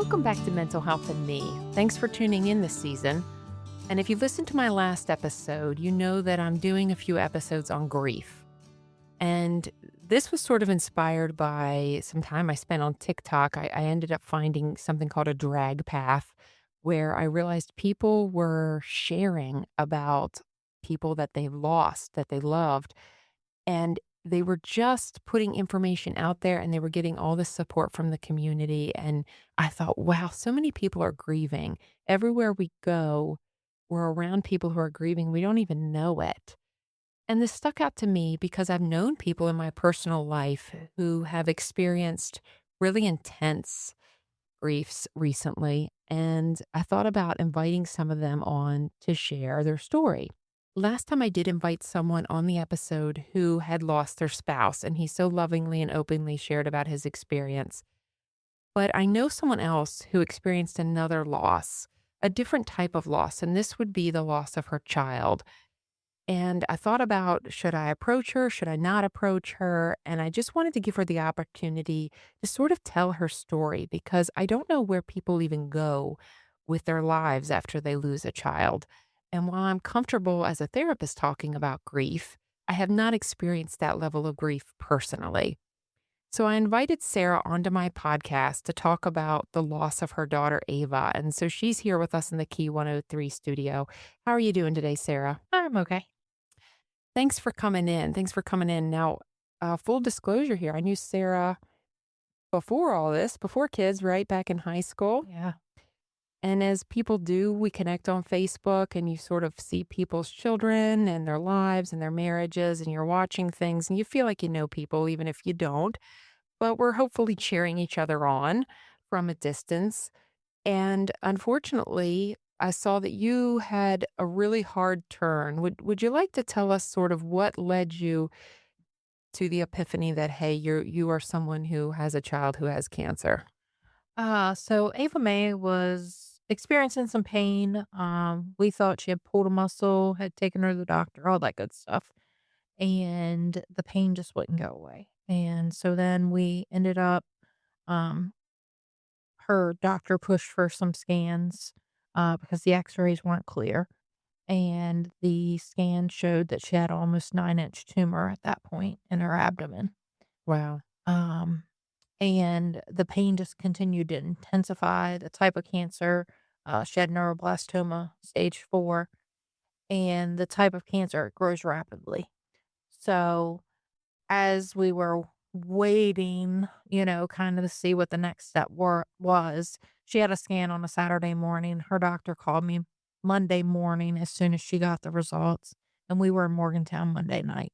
Welcome back to Mental Health and Me. Thanks for tuning in this season. And if you've listened to my last episode, you know that I'm doing a few episodes on grief. And this was sort of inspired by some time I spent on TikTok. I ended up finding something called a drag path where I realized people were sharing about people that they lost, that they loved. And they were just putting information out there and they were getting all this support from the community. And I thought, wow, so many people are grieving. Everywhere we go, we're around people who are grieving. We don't even know it. And this stuck out to me because I've known people in my personal life who have experienced really intense griefs recently. And I thought about inviting some of them on to share their story. Last time I did invite someone on the episode who had lost their spouse, and he so lovingly and openly shared about his experience. But I know someone else who experienced another loss, a different type of loss, and this would be the loss of her child. And I thought about, should I approach her? Should I not approach her? And I just wanted to give her the opportunity to sort of tell her story because I don't know where people even go with their lives after they lose a child. And while I'm comfortable as a therapist talking about grief, I have not experienced that level of grief personally. So I invited Sarah onto my podcast to talk about the loss of her daughter, Ava. And so she's here with us in the Key 103 studio. How are you doing today, Sarah? I'm okay. Thanks for coming in. Thanks for coming in. Now, full disclosure here, I knew Sarah before all this, before kids, right back in high school. Yeah. And as people do, we connect on Facebook and you sort of see people's children and their lives and their marriages, and you're watching things and you feel like you know people, even if you don't. But we're hopefully cheering each other on from a distance. And unfortunately, I saw that you had a really hard turn. Would you like to tell us sort of what led you to the epiphany that, hey, you are someone who has a child who has cancer? So Ava May was experiencing some pain. We thought she had pulled a muscle, had taken her to the doctor, all that good stuff. And the pain just wouldn't go away. And so then we ended up, um, her doctor pushed for some scans because the x rays weren't clear. And the scan showed that she had almost 9-inch tumor at that point in her abdomen. Wow. Um, and the pain just continued to intensify. The type of cancer, she had neuroblastoma stage 4, and the type of cancer, it grows rapidly. So as we were waiting, kind of to see what the next step was, she had a scan on a Saturday morning. Her doctor called me Monday morning as soon as she got the results, and we were in Morgantown Monday night,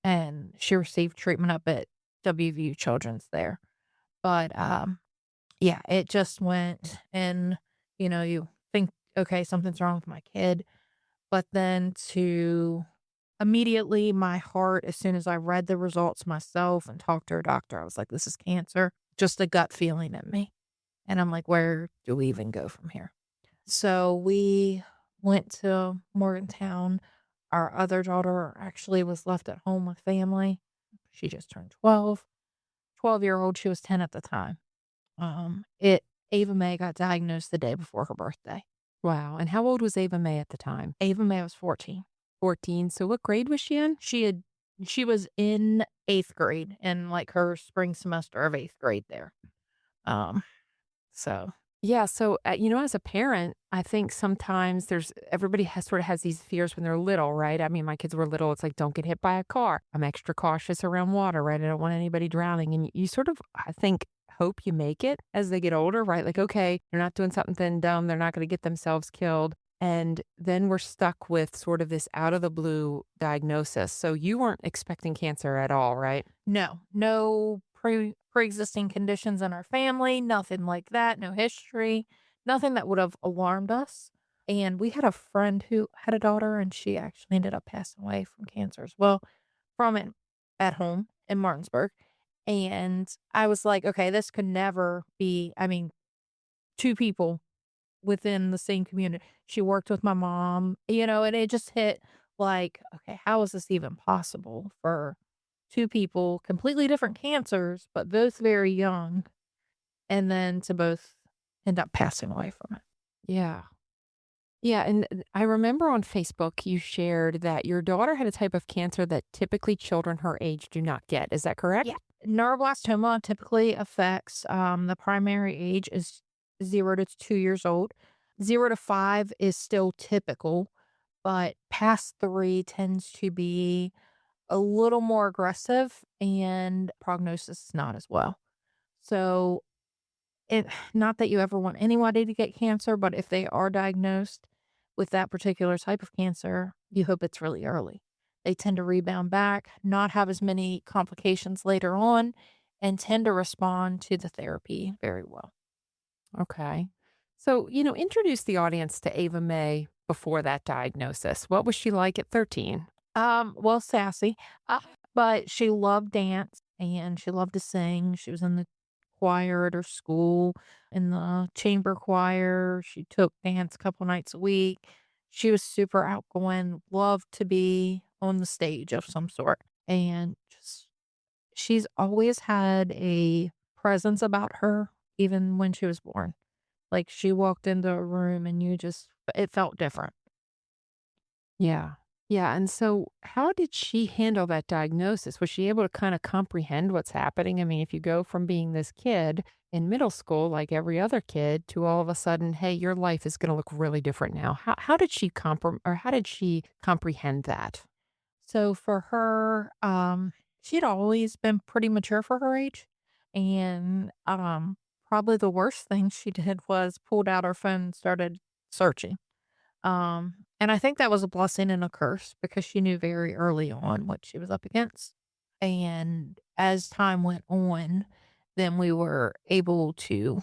and she received treatment up at WVU Children's there. But, yeah, it just went and, you think, "Okay, something's wrong with my kid," but then to immediately my heart, as soon as I read the results myself and talked to her doctor, I was like, "This is cancer." Just a gut feeling in me, and I'm like, "Where do we even go from here?" So we went to Morgantown. Our other daughter actually was left at home with family. She just turned 12. 12-year-old, she was 10 at the time. It Ava May got diagnosed the day before her birthday. Wow. And how old was Ava May at the time? Ava May was 14. 14. So what grade was she in? She was in 8th grade, in, like, her spring semester of 8th grade there. Um, so Yeah, so, as a parent, I think sometimes everybody has sort of has these fears when they're little, right? I mean, my kids were little, it's like, "Don't get hit by a car." I'm extra cautious around water, right? I don't want anybody drowning, and you sort of, I think, hope you make it as they get older, right? Like, okay, they're not doing something dumb, they're not gonna get themselves killed, and then we're stuck with sort of this out of the blue diagnosis. So you weren't expecting cancer at all, right? no pre-existing conditions in our family, nothing like that, no history, nothing that would have alarmed us, and we had a friend who had a daughter, and she actually ended up passing away from cancer as well, from it at home in Martinsburg, and I was like, "Okay, this could never be." I mean, 2 people within the same community. She worked with my mom, and it just hit like, "Okay, how is this even possible for 2 people, completely different cancers, but both very young, and then to both end up passing away from it. Yeah. Yeah, and I remember on Facebook you shared that your daughter had a type of cancer that typically children her age do not get. Is that Yeah. correct? Neuroblastoma typically affects, the primary age is 0 to 2 years old. 0 to 5 is still typical, but past 3 tends to be a little more aggressive and prognosis is not as well. So, it not that you ever want anybody to get cancer, but if they are diagnosed with that particular type of cancer, you hope it's really early. They tend to rebound back, not have as many complications later on, and tend to respond to the therapy very well. Okay. So, introduce the audience to Ava May before that diagnosis. What was she like at 13? Well, sassy, uh, but she loved dance and she loved to sing. She was in the choir at her school, in the chamber choir. She took dance a couple nights a week. She was super outgoing, loved to be on the stage of some sort. And just, she's always had a presence about her, even when she was born. Like she walked into a room and it felt different. Yeah. Yeah. And so, how did she handle that diagnosis? Was she able to kind of comprehend what's happening? I mean, if you go from being this kid in middle school, like every other kid, to all of a sudden, hey, your life is going to look really different now. How did she how did she comprehend that? So for her, she'd always been pretty mature for her age. And probably the worst thing she did was pulled out her phone and started searching. And I think that was a blessing and a curse because she knew very early on what she was up against. And as time went on, then we were able to,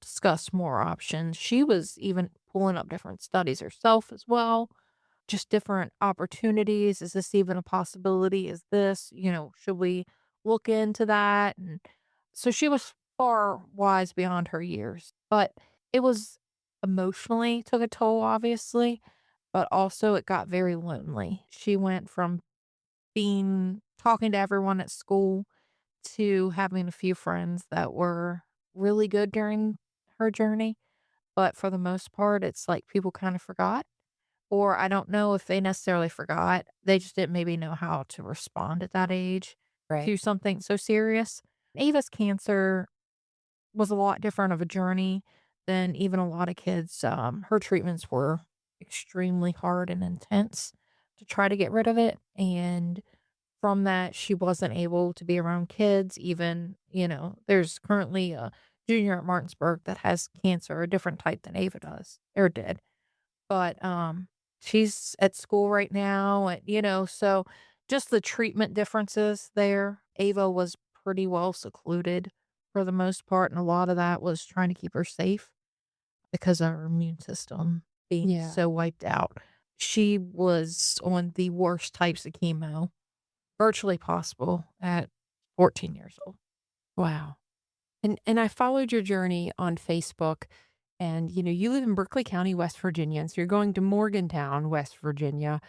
discuss more options. She was even pulling up different studies herself as well, just different opportunities. Is this even a possibility? Is this, should we look into that? And so she was far wise beyond her years, but it was emotionally took a toll, obviously, but also it got very lonely. She went from being talking to everyone at school to having a few friends that were really good during her journey. But for the most part, it's like people kind of forgot or I don't know if they necessarily forgot. They just didn't maybe know how to respond at that age Right. to something so serious. Ava's cancer was a lot different of a journey than even a lot of kids. Her treatments were extremely hard and intense to try to get rid of it. And from that, she wasn't able to be around kids. Even, there's currently a junior at Martinsburg that has cancer, a different type than Ava does or did. But, she's at school right now and, so just the treatment differences there. Ava was pretty well secluded for the most part, and a lot of that was trying to keep her safe because of her immune system being Yeah. so wiped out. She was on the worst types of chemo virtually possible at 14 years old. Wow. And I followed your journey on Facebook and you live in Berkeley County, West Virginia, and so you're going to Morgantown, West Virginia.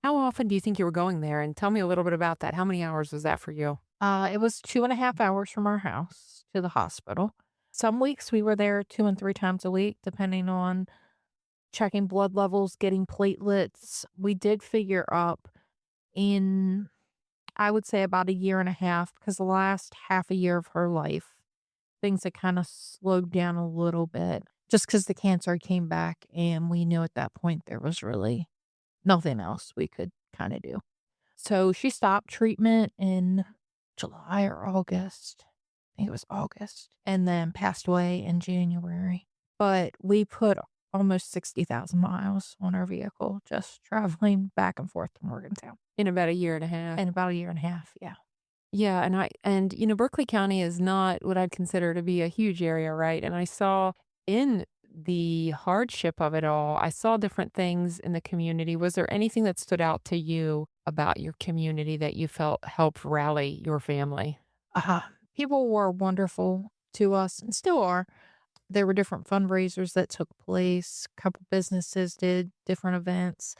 How often do you think you were going there? And tell me a little bit about that. How many hours was that for you? It was 2.5 hours from our house to the hospital. Some weeks we were there 2 and 3 times a week, depending on checking blood levels, getting platelets. We did figure up in, I would say, about a year and a half, because the last half a year of her life, things had kind of slowed down a little bit just because the cancer came back. And we knew at that point there was really nothing else we could kind of do. So she stopped treatment in July or August. I think it was August, and then passed away in January. But we put almost 60,000 miles on our vehicle just traveling back and forth to Morgantown In about a year and a half. in about a year and a half. Yeah. Yeah, and Berkeley County is not what I'd consider to be a huge area, right? And I saw in the hardship of it all, I saw different things in the community. Was there anything that stood out to you about your community that you felt helped rally your family? Uh, People were wonderful to us and still are. There were different fundraisers that took place. A couple businesses did different events.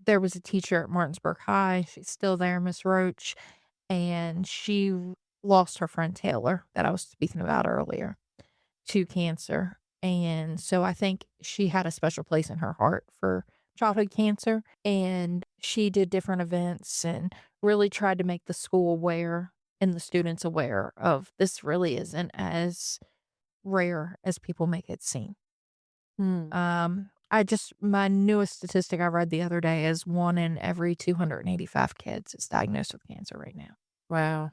There was a teacher at Martinsburg High. She's still there, Miss Roach, and she lost her friend Taylor that I was speaking about earlier to cancer. And so I think she had a special place in her heart for childhood cancer, and she did different events and really tried to make the school aware and the students aware of this really isn't as rare as people make it seem. Hmm. I just my newest statistic I read the other day is 1 in every 285 kids is diagnosed with cancer right now. Wow.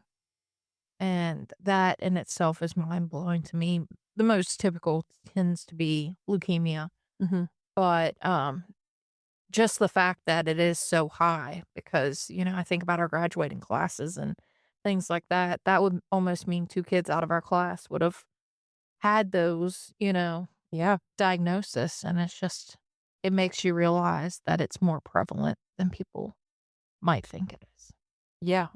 And that in itself is mind blowing to me. The most typical tends to be leukemia, Mhm. but just the fact that it is so high because, I think about our graduating classes and things like that. That would almost mean 2 kids out of our class would have had those, Yeah. diagnosis, and it makes you realize that it's more prevalent than people might think it is. Yeah.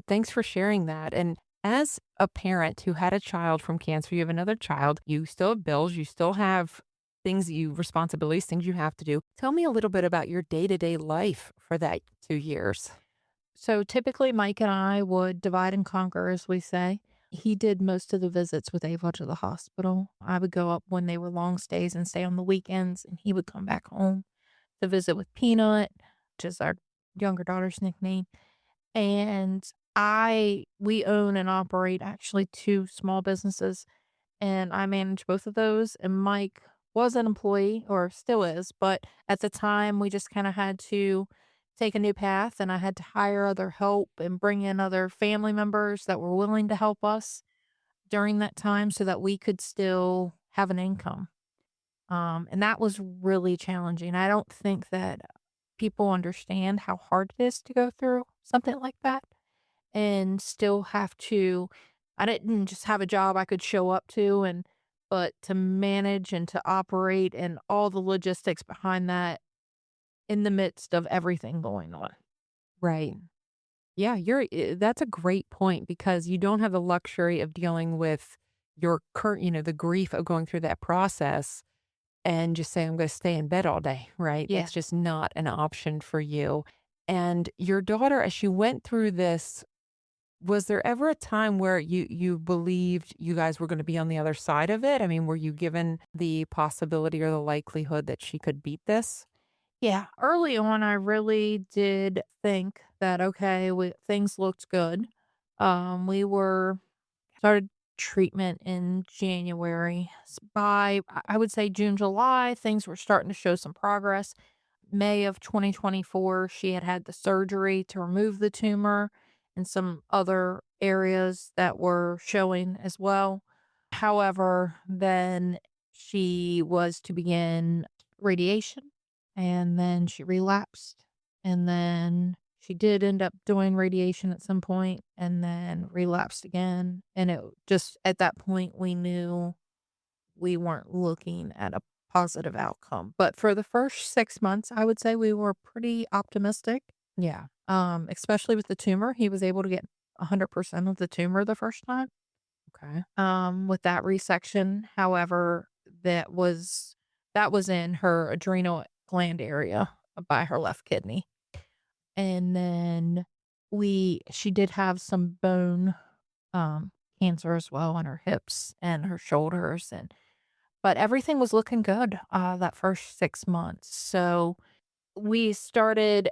Thanks for sharing that. And as a parent who had a child from cancer, you have another child, you still have bills, you still have responsibilities, things you have to do. Tell me a little bit about your day-to-day life for that 2 years. So, typically, Mike and I would divide and conquer, as we say. He did most of the visits with Ava to the hospital. I would go up when they were long stays and stay on the weekends, and he would come back home to visit with Peanut, which is our younger daughter's nickname. And we own and operate actually 2 small businesses, and I manage both of those, and Mike was an employee or still is, but at the time, we just kinda had to take a new path, and I had to hire other help and bring in other family members that were willing to help us during that time so that we could still have an income. And that was really challenging. I don't think that people understand how hard it is to go through something like that and still have to I didn't just have a job I could show up to but to manage and to operate and all the logistics behind that in the midst of everything going on. Right. Yeah, that's a great point because you don't have the luxury of dealing with your current, the grief of going through that process and just say, I'm going to stay in bed all day, right? Yeah. That's just not an option for you. And your daughter, as she went through this, was there ever a time where you believed you guys were going to be on the other side of it? I mean, were you given the possibility or the likelihood that she could beat this? Yeah, early on, I really did think that, okay, things looked good. We were started treatment in January. By I would say June, July, things were starting to show some progress. May of 2024, she had had the surgery to remove the tumor and some other areas that were showing as well. However, then she was to begin radiation and then she relapsed. And then she did end up doing radiation at some point and then relapsed again. And it just at that point, we knew we weren't looking at a positive outcome. But for the first 6 months, I would say we were pretty optimistic, Yeah. especially with the tumor. He was able to get 100% of the tumor the first time, Okay. with that resection. However, that was in her adrenal gland area by her left kidney. And then she did have some bone, um, cancer as well on her hips and her shoulders but everything was looking good, that first 6 months. So, we started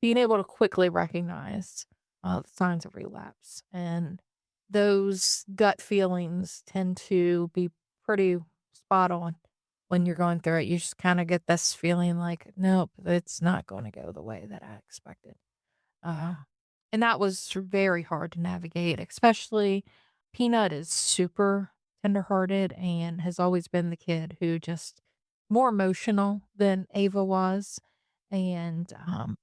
being able to quickly recognize, the signs of relapse, and those gut feelings tend to be pretty spot on when you're going through it. You just kinda get this feeling like, "Nope, it's not gonna go the way that I expected." Uh, Yeah. and that was very hard to navigate, especially Peanut is super tenderhearted and has always been the kid who just more emotional than Ava was. And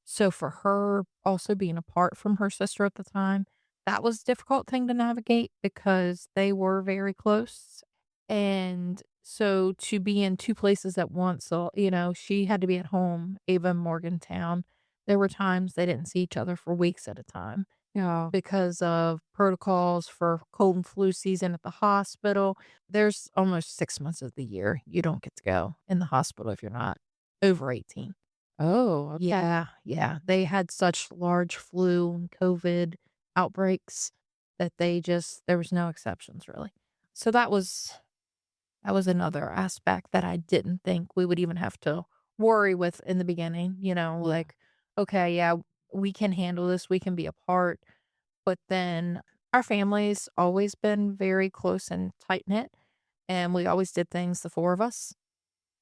so for her also being apart from her sister at the time, that was a difficult thing to navigate because they were very close. And so to be in 2 places at once, so, she had to be at home, Ava in Morgantown. There were times they didn't see each other for weeks at a time Yeah. because of protocols for cold and flu season at the hospital. There's almost 6 months of the year you don't get to go in the hospital if you're not over 18. Oh, Yeah, yeah. They had such large flu and COVID outbreaks that there was no exceptions really. So that was That was another aspect that I didn't think we would even have to worry with in the beginning, Yeah. like, "Okay, yeah, we can handle this, we can be apart." But then our family's always been very close and tight-knit, and we always did things, the 4 of us.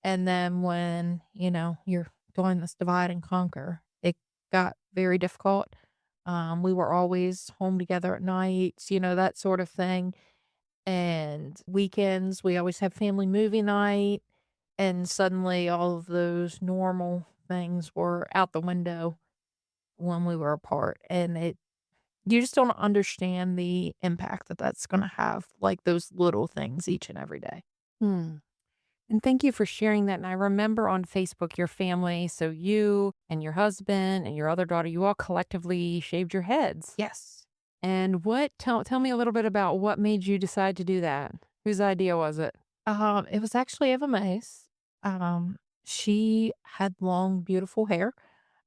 And then when, you're doing this divide and conquer, it got very difficult. We were always home together at nights, that sort of thing. And weekends, we always have family movie night. And suddenly all of those normal things were out the window when we were apart. And you just don't understand the impact that that's going to have, like those little things each and every day. Hmm. And thank you for sharing that. And I remember on Facebook, your family, so you and your husband and your other daughter, you all collectively shaved your heads. Yes. And tell me a little bit about what made you decide to do that? Whose idea was it? It was actually Eva Mae's. She had long, beautiful hair,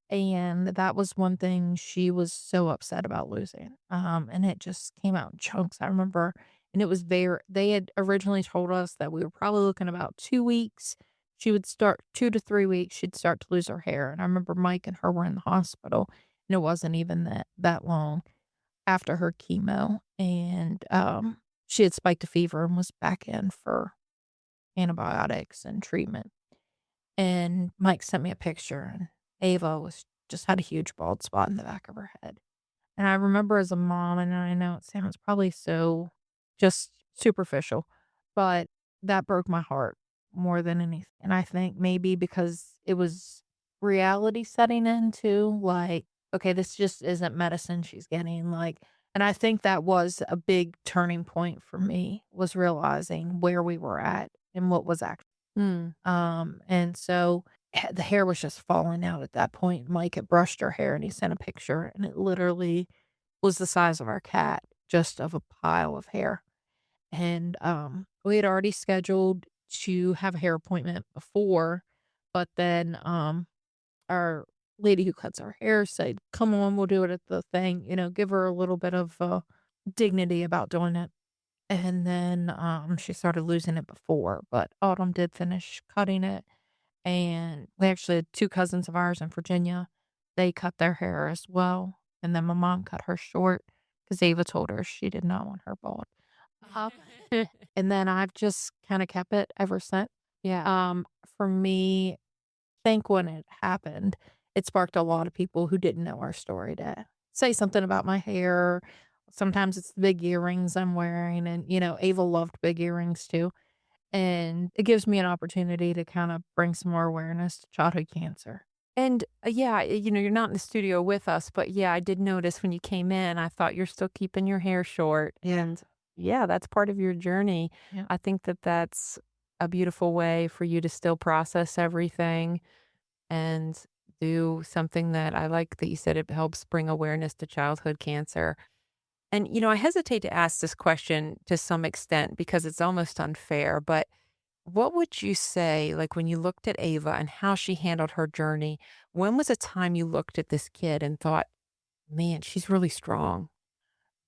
and that was one thing she was so upset about losing. And it just came out in chunks. I remember, and it was they had originally told us that we were probably looking about 2 weeks. She would start 2 to 3 weeks, she'd start to lose her hair. And I remember Mike and her were in the hospital, and it wasn't even that long after her chemo. And she had spiked a fever and was back in for antibiotics and treatment. And Mike sent me a picture, and Ava was just had a huge bald spot in the back of her head. And I remember as a mom, and I know it sounds probably so just superficial, but that broke my heart more than anything. And I think maybe because it was reality setting in too, like, okay, this just isn't medicine she's getting, like, and I think that was a big turning point for me, was realizing where we were at and what was actually Hmm. and so the hair was just falling out at that point. Mike had brushed her hair and he sent a picture, and it literally was the size of our cat, just of a pile of hair. And we had already scheduled to have a hair appointment before, but then our lady who cuts our hair said, "Come on, we'll do it at the thing," give her a little bit of dignity about doing it. And then she started losing it before, but Autumn did finish cutting it, and we actually had 2 cousins of ours in Virginia. They cut their hair as well, and then my mom cut her short because Ava told her she did not want her bald. Um, and then I've just kinda kept it ever since. Yeah. For me, think when it happened, it sparked a lot of people who didn't know our story to say something about my hair. Sometimes it's the big earrings I'm wearing, and, Ava loved big earrings too. And it gives me an opportunity to kinda bring some more awareness to childhood cancer. And, yeah, you're not in the studio with us, but, yeah, I did notice when you came in, I thought you're still keeping your hair short, Yeah, and, yeah, that's part of your journey. yeah. I think that that's a beautiful way for you to still process everything and do something that I like that you said it helps bring awareness to childhood cancer. And, I hesitate to ask this question to some extent because it's almost unfair, but what would you say, like when you looked at Ava and how she handled her journey, when was a time you looked at this kid and thought, man, she's really strong?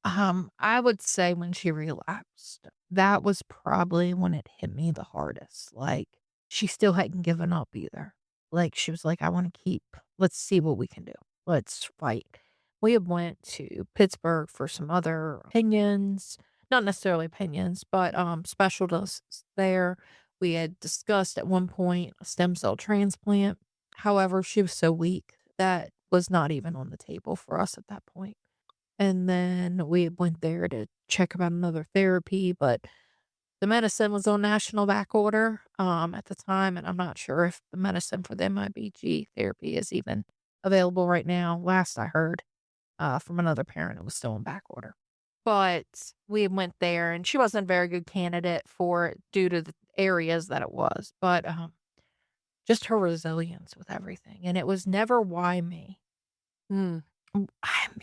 I would say when she relapsed, that was probably when it hit me the hardest. Like, she still hadn't given up either. Like, she was like, let's see what we can do. Let's fight." We had went to Pittsburgh for some other opinions, not necessarily opinions, but, specialists there. We had discussed at one point a stem cell transplant. However, she was so weak that was not even on the table for us at that point. And then we went there to check about another therapy, but the medicine was on national back order, at the time, and I'm not sure if the medicine for the MIBG therapy is even available right now. Last I heard, from another parent, it was still in back order. But we went there, and she wasn't a very good candidate for it due to the areas that it was, but, just her resilience with everything, and it was never, "Why me?" Mm.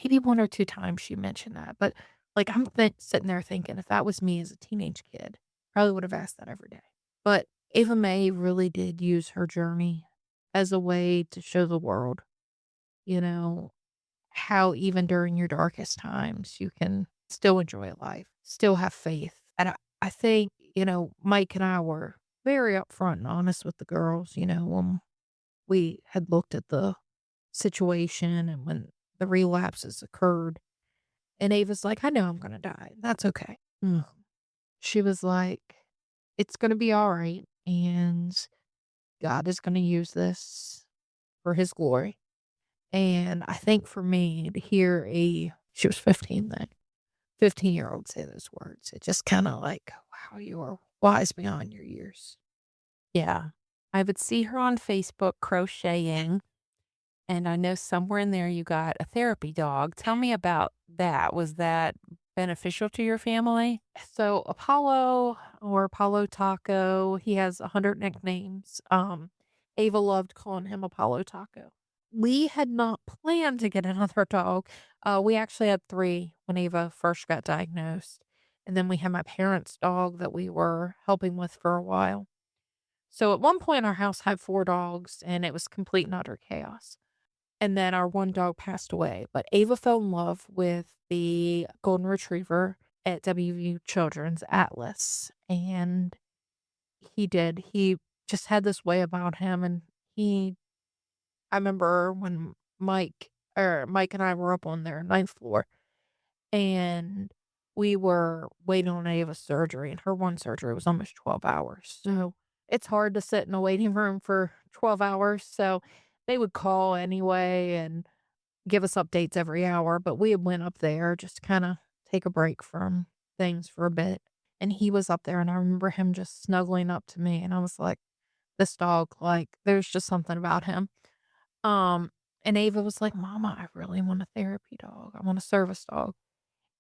Maybe 1 or 2 times she mentioned that, but, like, I'm sitting there thinking if that was me as a teenage kid, probably would have asked that every day. But Ava Mae really did use her journey as a way to show the world, you know, how even during your darkest times, you can still enjoy life, still have faith. And I think Mike and I were very upfront and honest with the girls, when we had looked at the situation and when the relapses occurred. And Ava's like, I know I'm going to die. That's okay. Mm. She was like, it's going to be all right. And God is going to use this for his glory. And I think for me to hear she was 15 then, 15-year-old say those words, it just kind of like, wow, you are wise beyond your years. Yeah. I would see her on Facebook crocheting, and I know somewhere in there you got a therapy dog. Tell me about that. Was that beneficial to your family? So Apollo or Apollo Taco, he has 100 nicknames. Ava loved calling him Apollo Taco. We had not planned to get another dog. We actually had 3 when Ava first got diagnosed. And then we had my parents' dog that we were helping with for a while. So at one point, our house had 4 dogs, and it was complete and utter chaos. And then our one dog passed away, but Ava fell in love with the golden retriever at WVU Children's, Atlas, and he did. He just had this way about him, and he I remember when Mike and I were up on their ninth floor, and we were waiting on Ava's surgery, and her one surgery was almost 12 hours, so it's hard to sit in a waiting room for 12 hours, so they would call anyway and give us updates every hour, but we had went up there just to kinda take a break from things for a bit, and he was up there, and I remember him just snuggling up to me, and I was like, "This dog, like, there's just something about him." Um, and Ava was like, "Mama, I really want a therapy dog. I want a service dog."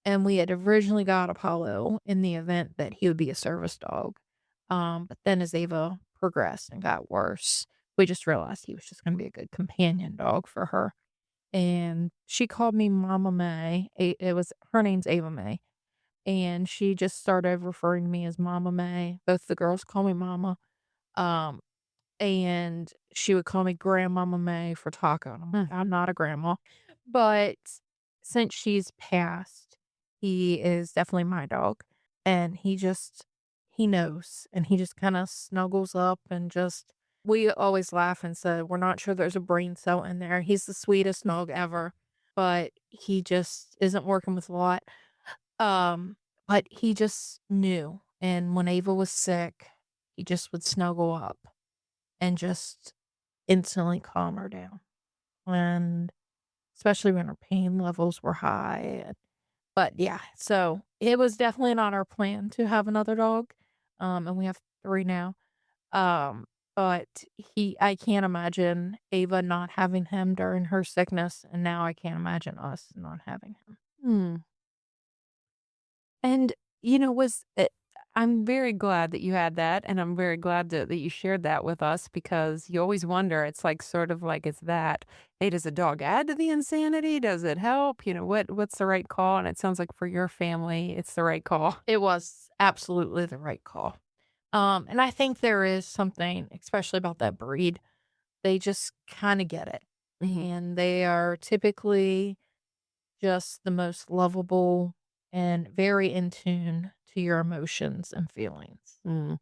And we had originally got Apollo in the event that he would be a service dog. But then as Ava progressed and got worse, we just realized he was just gonna be a good companion dog for her. And she called me Mama May. It was her name's Ava May, and she just started referring to me as Mama May. Both the girls call me Mama. Um, and she would call me Grandmama May for Taco, and I'm like, Mm. "I'm not a grandma." But since she's passed, he is definitely my dog, and he knows, and he just kinda snuggles up and just we always laugh and said, "We're not sure there's a brain cell in there." He's the sweetest dog ever, but he just isn't working with a lot. Um, but he just knew, and when Ava was sick, he just would snuggle up and just instantly calm her down, and especially when her pain levels were high, but yeah, so it was definitely not our plan to have another dog, and we have 3 now, um, but I can't imagine Ava not having him during her sickness, and now I can't imagine us not having him. Hmm. And, was it I'm very glad that you had that, and I'm very glad that you shared that with us because you always wonder, it's like, sort of like, is that, hey, does a dog add to the insanity? Does it help? What's the right call? And it sounds like for your family, it's the right call. It was absolutely the right call, and I think there is something, especially about that breed, they just kinda get it, Mhm. and they are typically just the most lovable and very in tune to your emotions and feelings. Mm.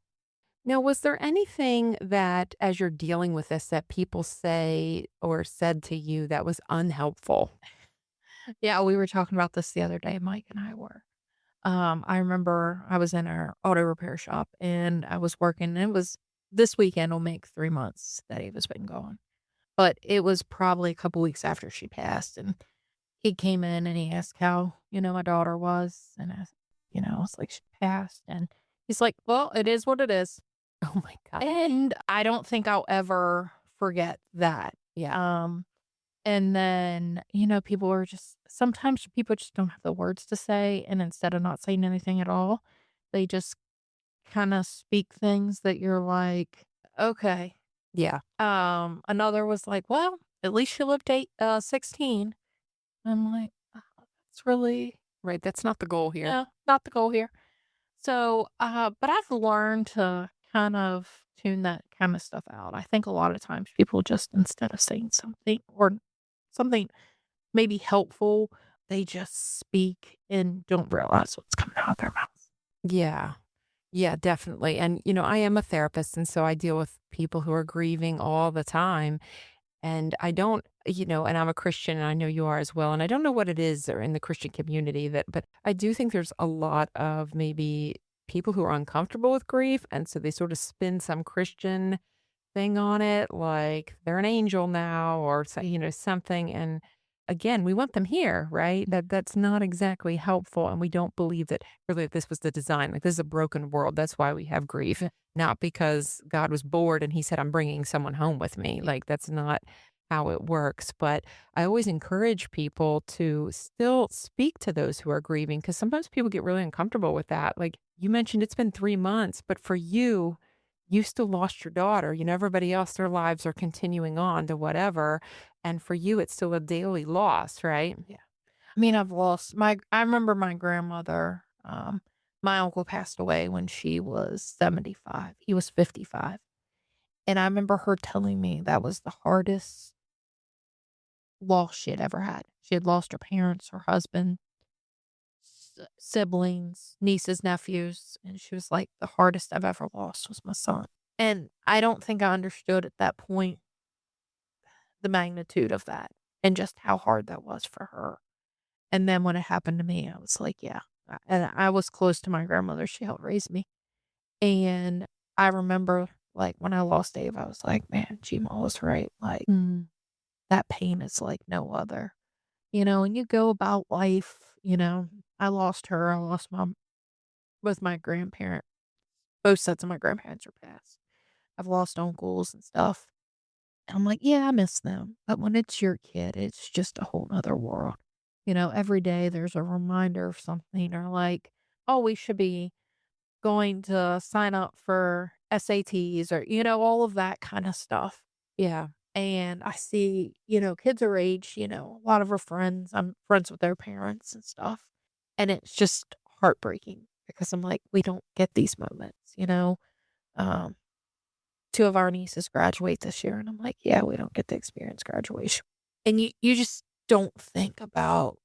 Now, was there anything that, as you're dealing with this, that people say or said to you that was unhelpful? Yeah, we were talking about this the other day, Mike and I were. I remember I was in our auto repair shop and I was working, and it was this weekend will make 3 months that Ava's been gone. But it was probably a couple weeks after she passed, and he came in and he asked how, my daughter was, and I was like, "She passed," and he's like, "Well, it is what it is." Oh my god. And I don't think I'll ever forget that. Yeah. Um, and then, people are just sometimes people just don't have the words to say, and instead of not saying anything at all, they just kinda speak things that you're like, "Okay." Yeah. Another was like, "Well, at least she lived 16." I'm like, "Oh, that's really, Right. That's not the goal here. not the goal here." So, but I've learned to kind of tune that kind of stuff out. I think a lot of times people just instead of saying something or something maybe helpful, they just speak and don't realize what's coming out of their mouth. Yeah. Yeah, definitely. And, I am a therapist, and so I deal with people who are grieving all the time. And I don't, and I'm a Christian, and I know you are as well. And I don't know what it is or in the Christian community but I do think there's a lot of maybe people who are uncomfortable with grief. And so they sort of spin some Christian thing on it, like they're an angel now or something. And again, we want them here, right? That's not exactly helpful. And we don't believe that really this was the design. Like this is a broken world. That's why we have grief, not because God was bored and he said, I'm bringing someone home with me. Like that's not how it works. But I always encourage people to still speak to those who are grieving because sometimes people get really uncomfortable with that. Like you mentioned, it's been 3 months, but for you, you still lost your daughter. Everybody else, their lives are continuing on to whatever. And for you, it's still a daily loss, right? Yeah. I mean, I remember my grandmother, my uncle passed away when she was 75. He was 55. And I remember her telling me that was the hardest loss she had ever had. She had lost her parents, her husband, siblings, nieces, nephews, and she was like, "The hardest I've ever lost was my son." And I don't think I understood at that point the magnitude of that and just how hard that was for her. And then when it happened to me, I was like, yeah. And I was close to my grandmother. She helped raise me. And I remember, like, when I lost Dave, I was like, man, Gma was right. Like, Mm. that pain is like no other, and you go about life. I lost her. I lost both my grandparent. Both sets of my grandparents are passed. I've lost uncles and stuff. And I'm like, yeah, I miss them. But when it's your kid, it's just a whole nother world. Every day there's a reminder of something or like, oh, we should be going to sign up for SATs or, all of that kind of stuff. Yeah. And I see, kids our age, a lot of our friends, I'm friends with their parents and stuff. And it's just heartbreaking because I'm like, we don't get these moments. Um, two of our nieces graduate this year, and I'm like, yeah, we don't get to experience graduation. And you just don't think about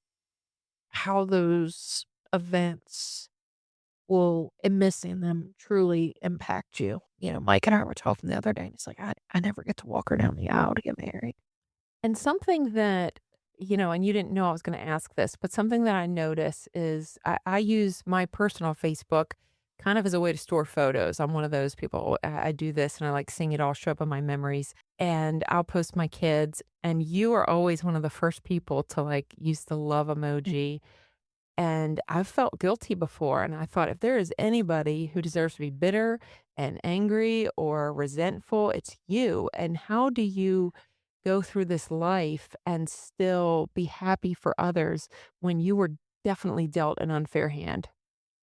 how those events will and missing them truly impact you. Mike and I were talking the other day, and he's like, I never get to walk her down the aisle to get married. And something that, and you didn't know I was going to ask this, but something that I notice is I use my personal Facebook kind of as a way to store photos. I'm one of those people. I do this and I like seeing it all show up in my memories. And I'll post my kids. And you are always one of the first people to like use the love emoji. And I've felt guilty before, and I thought if there is anybody who deserves to be bitter and angry or resentful, it's you. And how do you go through this life and still be happy for others when you were definitely dealt an unfair hand?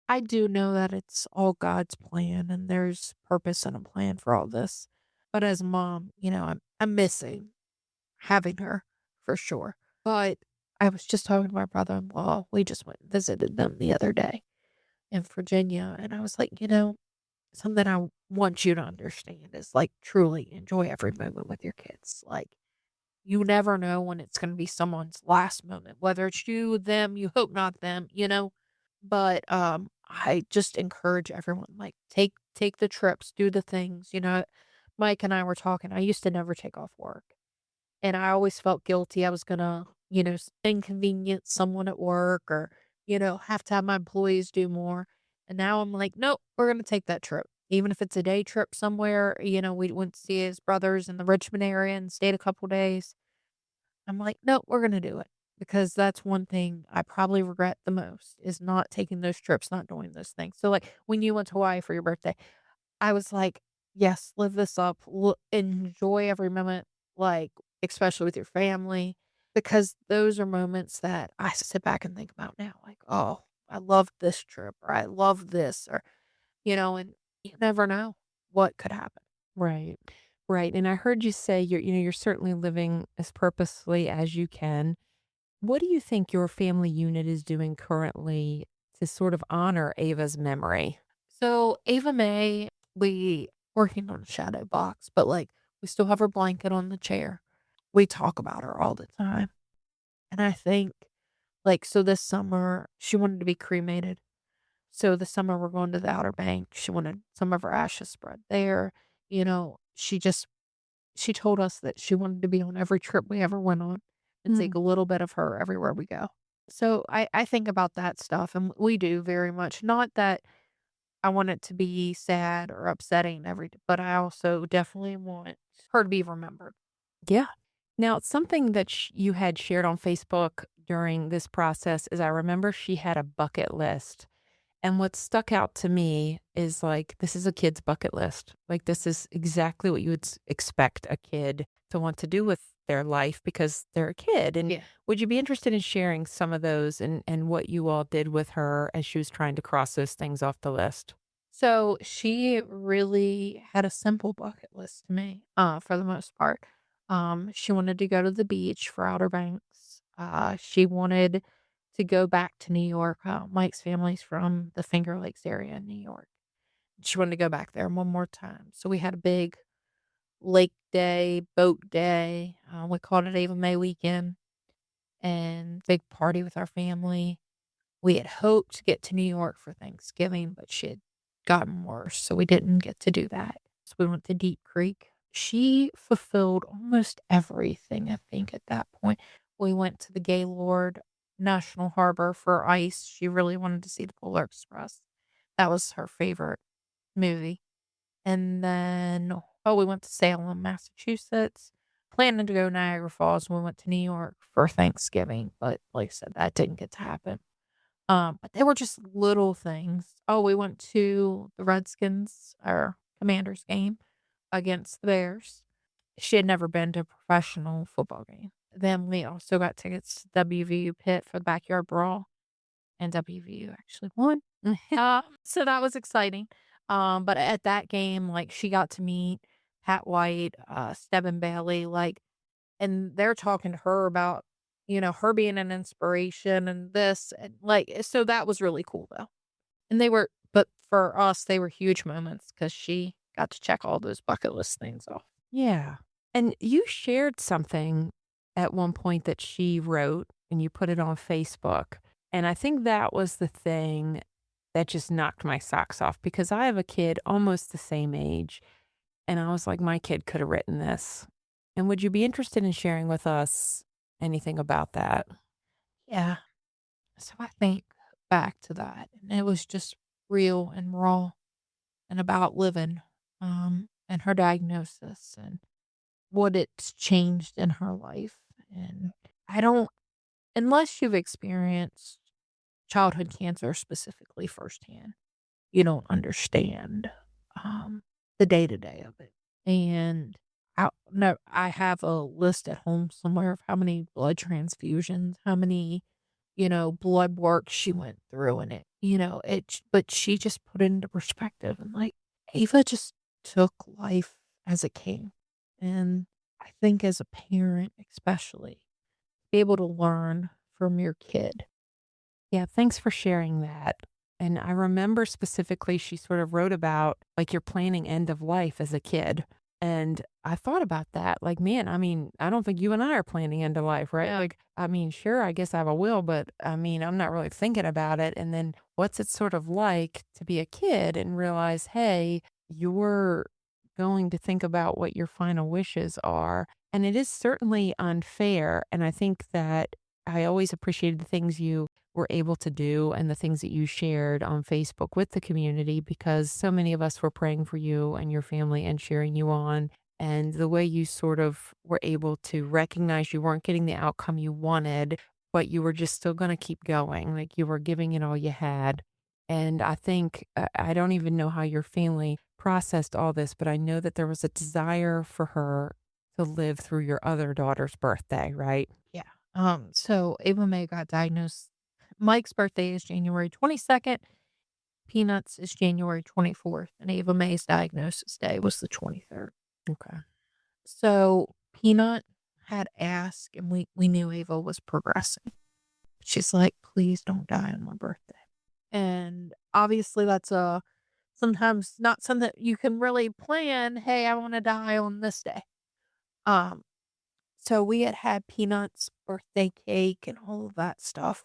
I do know that it's all God's plan and there's purpose and a plan for all this. But as a mom, I'm missing having her for sure. But I was just talking to my brother-in-law. We just went and visited them the other day in Virginia. And I was like, something I want you to understand is like truly enjoy every moment with your kids. Like you never know when it's going to be someone's last moment, whether it's you, them, you hope not them. But, I just encourage everyone, like, take the trips, do the things. Mike and I were talking, I used to never take off work, and I always felt guilty I was gonna, inconvenience someone at work or, have to have my employees do more, and now I'm like, "Nope, we're gonna take that trip." Even if it's a day trip somewhere, we went to see his brothers in the Richmond area and stayed a couple days. I'm like, "No, we're gonna do it," because that's one thing I probably regret the most is not taking those trips, not doing those things. So, like, when you went to Hawaii for your birthday, I was like, "Yes, live this up, enjoy every moment, like, especially with your family," because those are moments that I sit back and think about now, like, "Oh, I loved this trip," or "I love this," or, and you never know what could happen. Right. Right. And I heard you say you're certainly living as purposely as you can. What do you think your family unit is doing currently to sort of honor Ava's memory? So Ava May, we working on a shadow box, but like we still have her blanket on the chair. We talk about her all the time. And I think like so this summer she wanted to be cremated. So the summer we're going to the Outer Banks. She wanted some of her ashes spread there. You know, she told us that she wanted to be on every trip we ever went on and take Mm. a little bit of her everywhere we go. So I think about that stuff, and we do very much. Not that I want it to be sad or upsetting but I also definitely want her to be remembered. Yeah. Now, something that you had shared on Facebook during this process is I remember she had a bucket list. And what stuck out to me is like, this is a kid's bucket list. Like, this is exactly what you would expect a kid to want to do with their life because they're a kid. And Yeah. would you be interested in sharing some of those and what you all did with her as she was trying to cross those things off the list? So she really had a simple bucket list to me, for the most part. She wanted to go to the beach for Outer Banks. She wanted to go back to New York. Mike's family's from the Finger Lakes area in New York. She wanted to go back there one more time. So we had a big lake day, boat day. We called it Ava May weekend and big party with our family. We had hoped to get to New York for Thanksgiving, but she had gotten worse, so we didn't get to do that. So we went to Deep Creek. She fulfilled almost everything, I think, at that point. We went to the Gaylord National Harbor for ice. She really wanted to see the Polar Express. That was her favorite movie. And then, oh, we went to Salem, Massachusetts. Planning to go Niagara Falls. We went to New York for Thanksgiving, but like I said, that didn't get to happen. But they were just little things. Oh, we went to the Redskins or Commanders game against the Bears. She had never been to a professional football game. Then we also got tickets to WVU Pitt for the backyard brawl, and WVU actually won. So that was exciting. But at that game, like she got to meet Pat White, Stebbin Bailey, like, and they're talking to her about, her being an inspiration and this and like, so that was really cool though. And but for us, they were huge moments because she got to check all those bucket list things off. Yeah. And you shared something at one point that she wrote and you put it on Facebook. And I think that was the thing that just knocked my socks off because I have a kid almost the same age. And I was like, my kid could have written this. And would you be interested in sharing with us anything about that? Yeah. So I think back to that, and it was just real and raw and about living, and her diagnosis and what it's changed in her life. And I don't, unless you've experienced childhood cancer specifically firsthand, you don't understand, the day to day of it. And no, I have a list at home somewhere of how many blood transfusions, how many, blood work she went through in it. But she just put it into perspective and like Ava just took life as it came. And I think as a parent, especially, be able to learn from your kid. Yeah, thanks for sharing that. And I remember specifically she sort of wrote about like you're planning end of life as a kid. And I thought about that. Like, man, I mean, I don't think you and I are planning end of life, right? Yeah. Like, I mean, sure, I guess I have a will, but I mean, I'm not really thinking about it. And then what's it sort of like to be a kid and realize, hey, you're going to think about what your final wishes are. And it is certainly unfair. And I think that I always appreciated the things you were able to do and the things that you shared on Facebook with the community because so many of us were praying for you and your family and cheering you on. And the way you sort of were able to recognize you weren't getting the outcome you wanted, but you were just still going to keep going. Like you were giving it all you had. And I think, I don't even know how your family processed all this, but I know that there was a desire for her to live through your other daughter's birthday, right? Yeah. So Ava May got diagnosed. Mike's birthday is January 22nd. Peanuts is January 24th, and Ava May's diagnosis day was the 23rd. Okay. So Peanut had asked, and we knew Ava was progressing. She's like, please don't die on my birthday. And obviously that's sometimes not something that you can really plan. Hey, I want to die on this day. Um, so we had Peanut's birthday cake and all of that stuff.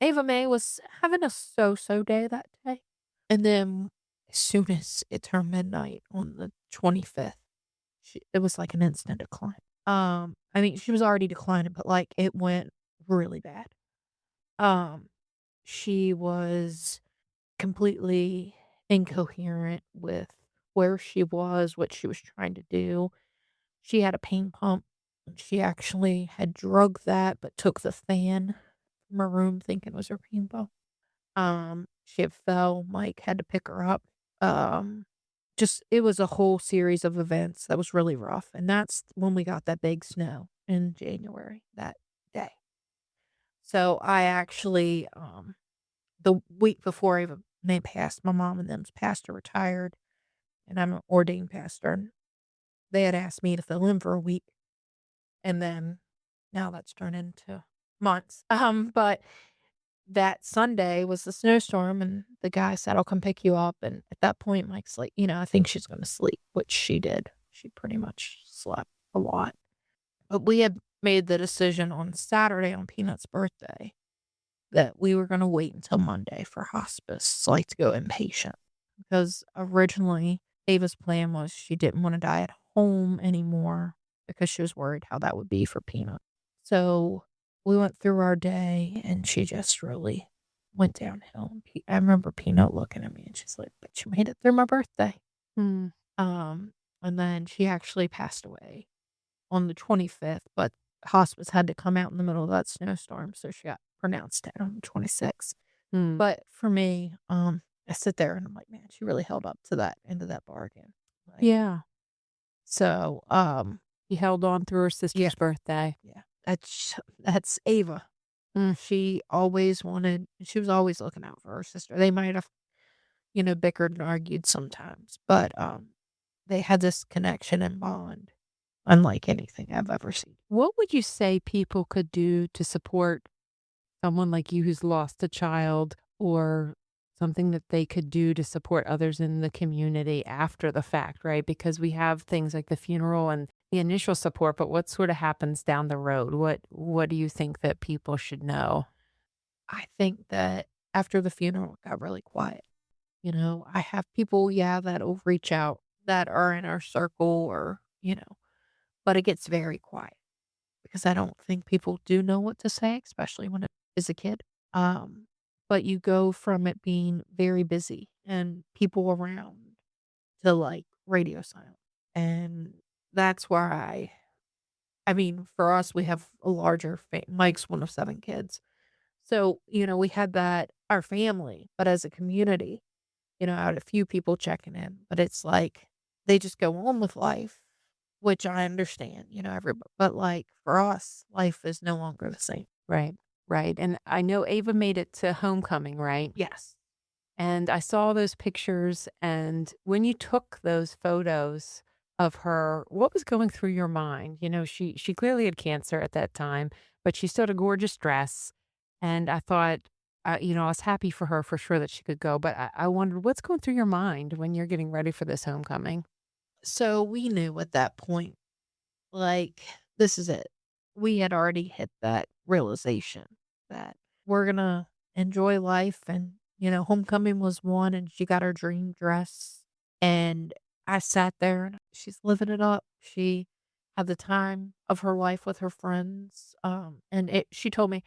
Ava Mae was having a so-so day that day, and then as soon as it turned midnight on the 25th, it was like an instant decline. I mean, she was already declining, but, like, it went really bad. Um, she was completely incoherent with where she was, what she was trying to do. She had a pain pump, and she actually had drugged that, but took the fan from her room thinking it was her pain pump. She had fell, Mike had to pick her up. Um, just it was a whole series of events that was really rough, and that's when we got that big snow in January that day. So I actually, the week before even they passed, my mom and them's pastor retired, and I'm an ordained pastor, and they had asked me to fill in for a week, and then now that's turned into months. But that Sunday was the snowstorm, and the guy said, "I'll come pick you up," and at that point, Mike's like, "I think she's gonna sleep," which she did. She pretty much slept a lot. But we had made the decision on Saturday on Peanut's birthday that we were gonna wait until Monday for hospice, like, to go inpatient, because originally, Ava's plan was she didn't wanna die at home anymore because she was worried how that would be for Peanut. So, we went through our day, and she just really went downhill, and I remember Peanut looking at me, and she's like, "But you made it through my birthday." Mm. Um, and then she actually passed away on the 25th, but hospice had to come out in the middle of that snowstorm, so she got pronounced dead on the 26th. Mm. But for me, I sit there and I'm like, "Man, she really held up to that end of that bargain." Like, Yeah. so, You held on through her yeah, sister's birthday. yeah, that's Ava. Mm. She was always looking out for her sister. They might have, bickered and argued sometimes, but, they had this connection and bond unlike anything I've ever seen. What would you say people could do to support someone like you who's lost a child, or something that they could do to support others in the community after the fact, right? Because we have things like the funeral and the initial support, but what sort of happens down the road? What do you think that people should know? I think that after the funeral, it got really quiet. I have people, yeah, that'll reach out that are in our circle or, but it gets very quiet because I don't think people do know what to say, especially when it is a kid. Um, but you go from it being very busy and people around to like radio silent. And that's where I mean, for us, we have a larger Mike's one of 7 kids. So, we had that, our family, but as a community, I had a few people checking in, but it's like they just go on with life, which I understand, but like for us, life is no longer the same. Right, right. And I know Ava made it to homecoming, right? Yes. And I saw those pictures, and when you took those photos of her, what was going through your mind? She clearly had cancer at that time, but she still had a gorgeous dress, and I thought, I was happy for her for sure that she could go, but I wondered what's going through your mind when you're getting ready for this homecoming? So we knew at that point, like, this is it. We had already hit that realization that we're gonna enjoy life and, homecoming was one and she got her dream dress. And I sat there and she's living it up. She had the time of her life with her friends. She told me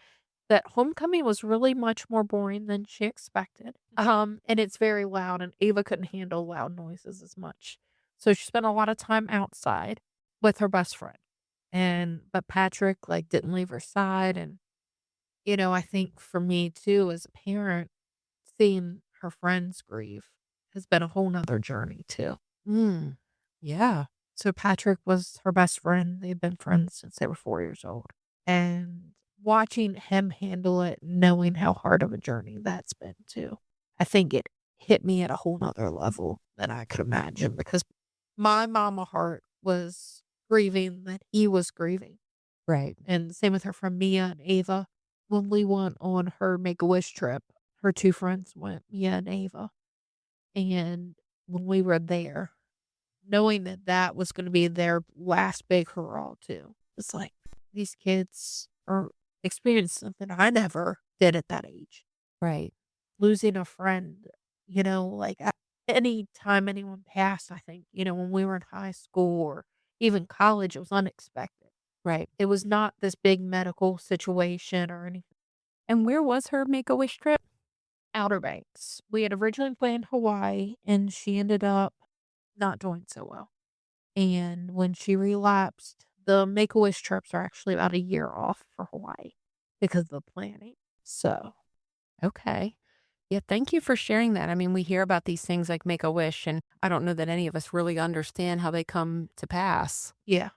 that homecoming was really much more boring than she expected. And it's very loud and Ava couldn't handle loud noises as much. So she spent a lot of time outside with her best friend. But Patrick, like, didn't leave her side, and, I think for me too as a parent, seeing her friends grieve has been a whole 'nother journey too. Mm. Yeah. So Patrick was her best friend, they've been friends since they were 4 years old, and watching him handle it, knowing how hard of a journey that's been too, I think it hit me at a whole 'nother level than I could imagine because my mama heart was grieving that he was grieving. Right. And same with her friend Mia and Ava. When we went on her Make-A-Wish trip, her 2 friends went, Mia and Ava, and when we were there, knowing that that was gonna be their last big hurrah too, it's like, these kids are experienced something I never did at that age. Right. Losing a friend, like, any time anyone passed, I think, when we were in high school or even college, it was unexpected. Right. It was not this big medical situation or anything. And where was her Make-A-Wish trip? Outer Banks. We had originally planned Hawaii, and she ended up not doing so well. And when she relapsed, the Make-A-Wish trips are actually about a year off for Hawaii because of the planning. So, Okay. Yeah, thank you for sharing that. I mean, we hear about these things like Make-A-Wish, and I don't know that any of us really understand how they come to pass. yeah.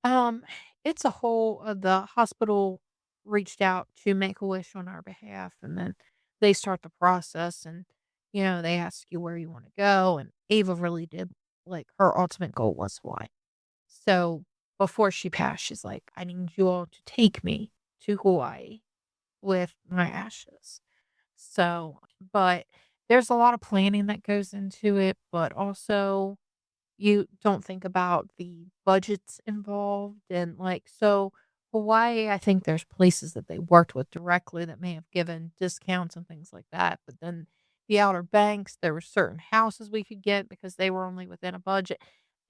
Um, it's a whole the hospital reached out to Make-A-Wish on our behalf, and then they start the process, and, they ask you where you wanna go, and Ava really did like, her ultimate goal was Hawaii. So, before she passed, she's like, "I need you all to take me to Hawaii with my ashes." So, but there's a lot of planning that goes into it, but also you don't think about the budgets involved and, like, so Hawaii, I think there's places that they worked with directly that may have given discounts and things like that, but then the Outer Banks, there were certain houses we could get because they were only within a budget.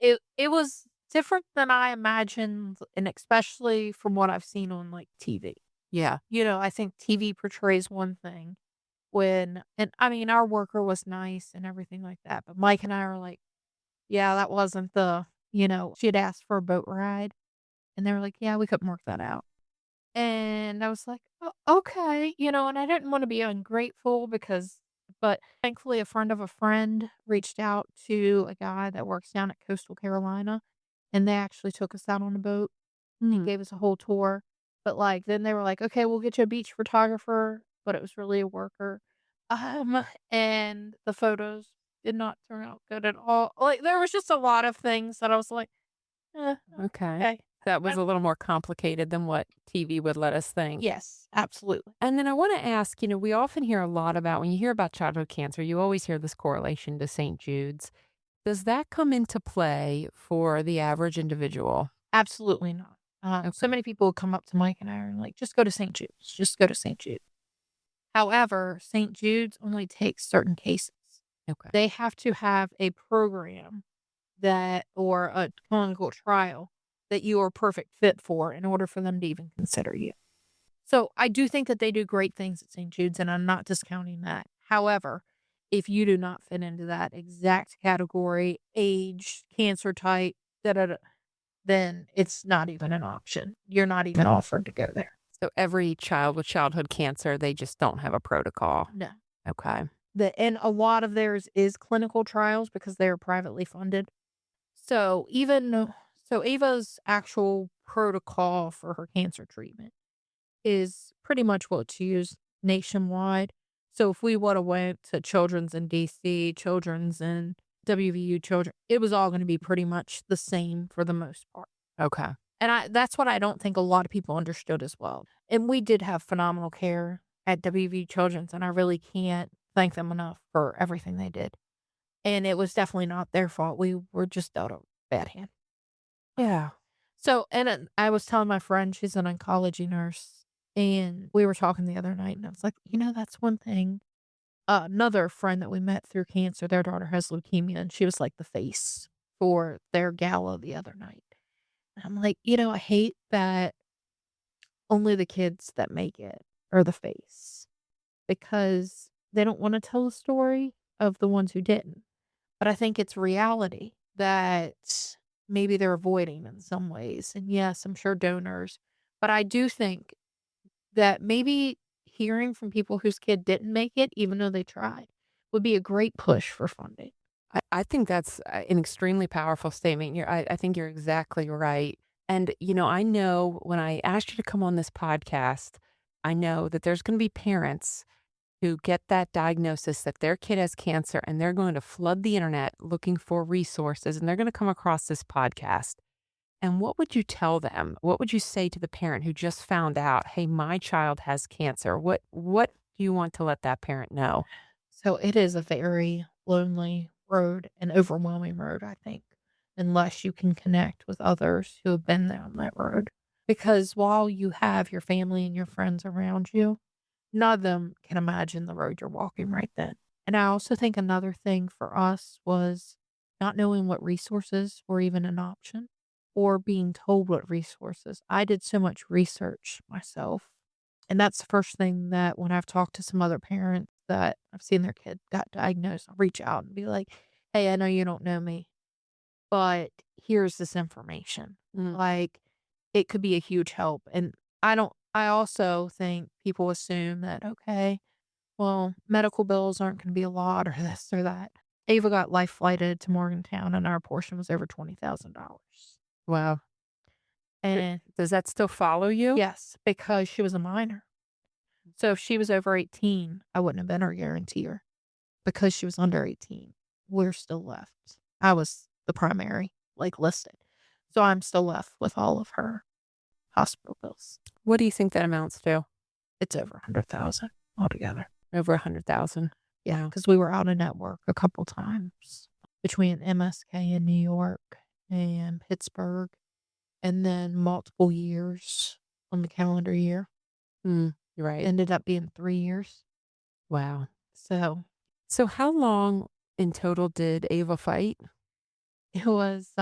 It was different than I imagined, and especially from what I've seen on, like, TV. Yeah. I think TV portrays one thing and I mean, our worker was nice and everything like that, but Mike and I are like, yeah, that wasn't she had asked for a boat ride, and they were like, "Yeah, we couldn't work that out." And I was like, "Oh, okay," and I didn't wanna be ungrateful but thankfully a friend of a friend reached out to a guy that works down at Coastal Carolina, and they actually took us out on a boat and Mm, gave us a whole tour. But, like, then they were like, "Okay, we'll get you a beach photographer," but it was really a worker. And the photos did not turn out good at all. Like, there was just a lot of things that I was like, okay. okay." That was I a little more complicated than what TV would let us think. Yes, absolutely. And then I want to ask, we often hear a lot about when you hear about childhood cancer, you always hear this correlation to St. Jude's. Does that come into play for the average individual? Absolutely not. So Okay. many people would come up to Mike and I and like, "Just go to St. Jude's. Just go to St. Jude." However, St. Jude's only takes certain cases. Okay. They have to have a program or a clinical trial that you are a perfect fit for in order for them to even consider you. So, I do think that they do great things at St. Jude's, and I'm not discounting that. However, if you do not fit into that exact category, age, cancer type, da da da, then it's not even an option. You're not even offered to go there. So every child with childhood cancer, they just don't have a protocol. No. Okay. And a lot of theirs is clinical trials because they are privately funded. So Ava's actual protocol for her cancer treatment is pretty much what's used nationwide. So if we woulda went to Children's in DC, Children's in WVU Children, it was all gonna be pretty much the same for the most part. Okay. And that's what I don't think a lot of people understood as well. And we did have phenomenal care at WV Children's, and I really can't thank them enough for everything they did. And it was definitely not their fault. We were just dealt a bad hand. Yeah. So, and I was telling my friend, she's an oncology nurse, and we were talking the other night, and I was like, that's one thing. Another friend that we met through cancer, their daughter has leukemia, and she was like the face for their gala the other night. And I'm like, I hate that only the kids that make it are the face because they don't want to tell the story of the ones who didn't. But I think it's reality that maybe they're avoiding in some ways. And yes, I'm sure donors, but I do think that maybe hearing from people whose kid didn't make it, even though they tried, would be a great push for funding. I think that's an extremely powerful statement. I think you're exactly right. And, I know when I asked you to come on this podcast, I know that there's going to be parents who get that diagnosis that their kid has cancer and they're going to flood the internet looking for resources and they're going to come across this podcast. And what would you tell them? What would you say to the parent who just found out, "Hey, my child has cancer?" What do you want to let that parent know? So it is a very lonely road, an overwhelming road, I think, unless you can connect with others who have been down that road. Because while you have your family and your friends around you, none of them can imagine the road you're walking right then. And I also think another thing for us was not knowing what resources were even an option or being told what resources. I did so much research myself. And that's the first thing that when I've talked to some other parents that I've seen their kid got diagnosed, I'll reach out and be like, hey, I know you don't know me, but here's this information. Mm. Like, it could be a huge help. And I also think people assume that, okay, well, medical bills aren't going to be a lot or this or that. Ava got life flighted to Morgantown and our portion was over $20,000. Wow. And Does that still follow you? yes, because she was a minor. So if she was over 18, I wouldn't have been her guarantor. Because she was under 18, we're still left. I was the primary, like, listed. So I'm still left with all of her hospital bills. What do you think that amounts to? It's over 100,000 altogether. Over 100,000. Yeah, Wow. because we were out of network a couple times between MSK in New York and Pittsburgh, and then multiple years on the calendar year. You're right. Ended up being 3 years. Wow. So So how long in total did Ava fight? it was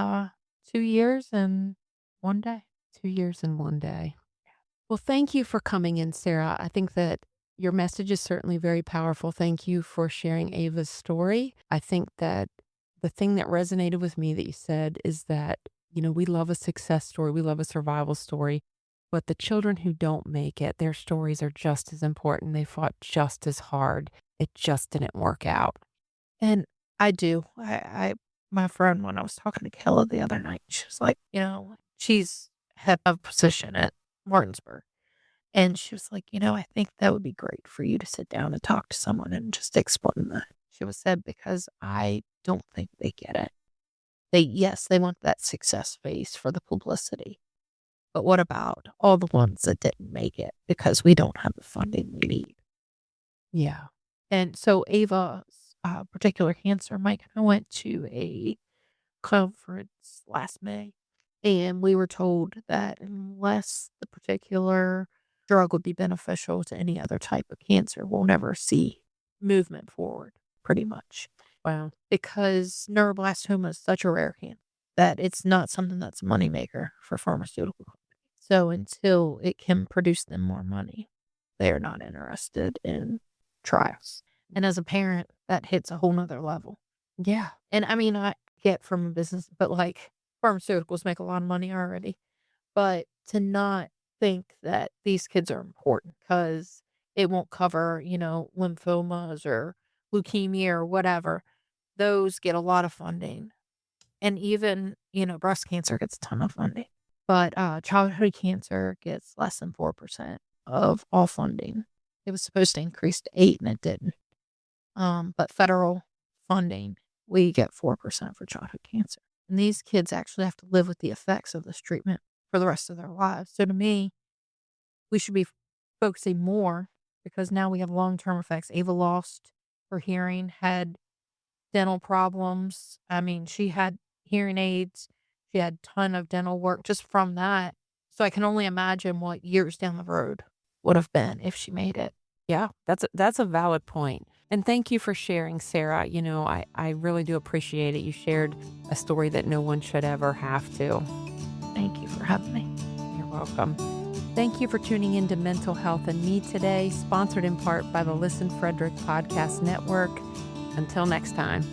2 years and 1 day. 2 years and 1 day. Well, thank you for coming in, Sarah. I think that your message is certainly very powerful. Thank you for sharing Ava's story. I think that the thing that resonated with me that you said is that, we love a success story, we love a survival story, but the children who don't make it, their stories are just as important. They fought just as hard. It just didn't work out. And I do. My friend, when I was talking to Kella the other night, she was like, she's head of position at Martinsburg. And she was like, I think that would be great for you to sit down and talk to someone and just explain that. She was said, because I don't think they get it. Yes, they want that success phase for the publicity. But what about all the ones that didn't make it because we don't have the funding we need? Yeah. And so Ava's particular cancer, Mike and I went to a conference last May, and we were told that unless the particular drug would be beneficial to any other type of cancer, we'll never see movement forward, pretty much. Wow. Because neuroblastoma is such a rare cancer that it's not something that's a moneymaker for pharmaceutical companies. So until it can produce them more money, they are not interested in trials. And as a parent, that hits a whole nother level. Yeah. And I mean, I get from a business, but like pharmaceuticals make a lot of money already. But to not think that these kids are important because it won't cover, lymphomas or leukemia or whatever, those get a lot of funding. And even, breast cancer gets a ton of funding. But childhood cancer gets less than 4% of all funding. It was supposed to increase to 8 and it didn't. But federal funding, we get 4% for childhood cancer. And these kids actually have to live with the effects of this treatment for the rest of their lives. So to me, we should be focusing more because now we have long-term effects. Ava lost her hearing, had dental problems. I mean, she had hearing aids. She had a ton of dental work just from that. So I can only imagine what years down the road would have been if she made it. Yeah, that's a valid point. And thank you for sharing, Sarah. I really do appreciate it. You shared a story that no one should ever have to. Thank you for having me. You're welcome. Thank you for tuning in to Mental Health and Me today, sponsored in part by the Listen Frederick Podcast Network. Until next time.